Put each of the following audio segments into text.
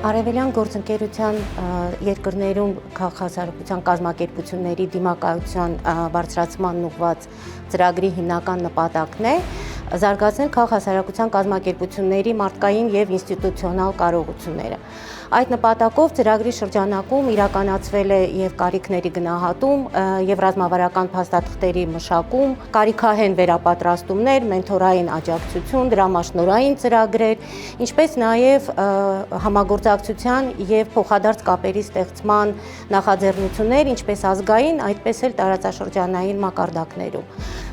Արևելյան գործընկերության երկրներում քաղաքացիական կազմակերպությունների դիմակայության բարձրացման ուղղված ծրագրի հիմնական նպատակն է զարգացնել քաղաքացիական կազմակերպությունների մարդկային եւ ինստիտուցիոնալ կարողությունները։ Այդ նպատակով ծրագրի շրջանակում իրականացվել է եւ կարիքների գնահատում, եւ ռազմավարական փաստաթղթերի մշակում, կարիքահեն վերապատրաստումներ, մենթորային աջակցություն, դրամաշնորհային ծրագրեր, ինչպես նաեւ համագործակցության եւ փոխադարձ կապերի ստեղծման նախաձեռնություններ, ինչպես ազգային, այդպես էլ տարածաշրջանային մակարդակներում։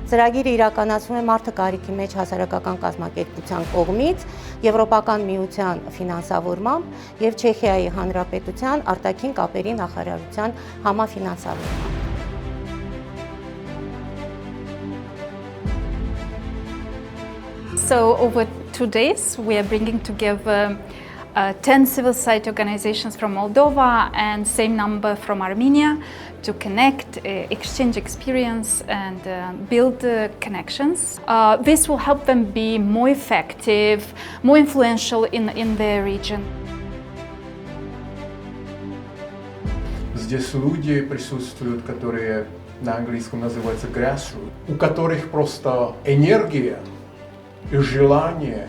Ծրագիրը իրականացվում է մարդը կարիքի մեջ հասարակական կազմակերպության կողմից, Եվրոպական միության ֆինանսավորմամբ եւ Չեխիայի Հանրապետության արտաքին կապերի նախարարության համաֆինանսավորմամբ։ So over 2 days we are bringing together 10 civil society organizations from Moldova and same number from Armenia to connect, exchange experience and build connections. This will help them be more effective, more influential in their region. Здесь люди присутствуют, которые на английском называются grassroots, у которых просто энергия и желание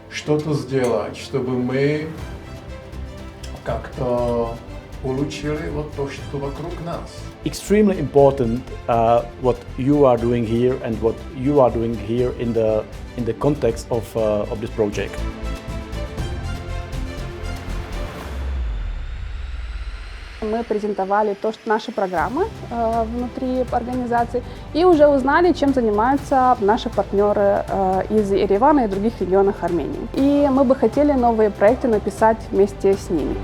что-то сделать, чтобы мы как-то улучшили вот то, что вокруг нас. Extremely important what you are doing here and what you are doing here in the context of this project. Мы презентовали наши программы внутри организации и уже узнали, чем занимаются наши партнеры из Еревана и других регионов Армении. И мы бы хотели новые проекты написать вместе с ними.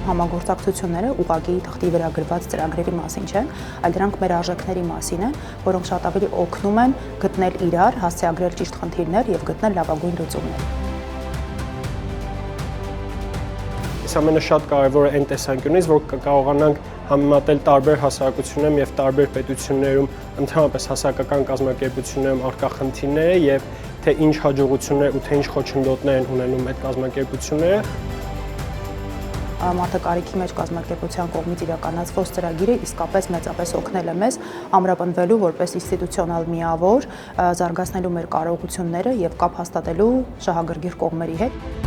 Համագործակցությունները ուղղակի թղթի վրա գրված ծրագրերի մասին չեն, այլ դրանք մեր արժեքների մասին են, որոնք շատ ավելի օգնում են գտնել իրար, հասցեագրել ճիշտ խնդիրներ եւ գտնել լավագույն լուծումներ։ Ամենը շատ կարևորը այն տեսանկյունից, որ կարողանանք համեմատել տարբեր հասարակություններում եւ տարբեր պետություններում, ընդհանրապես հասարակական կազմակերպություններում առկա խնդիրները եւ թե ինչ հաջողություններ ու թե ինչ խոչընդոտներ են ունենում այդ կազմակերպությունները։ Մարդը կարիքի մեջ կազմակերպության կողմից իրականացվող ծրագիրը իսկապես մեծապես օգնել է մեզ ամրապնդվելու որպես ինստիտուցիոնալ միավոր, զարգացնելու մեր կարողությունները եւ կապ հաստատելու շահագրգիռ կողմերի հետ։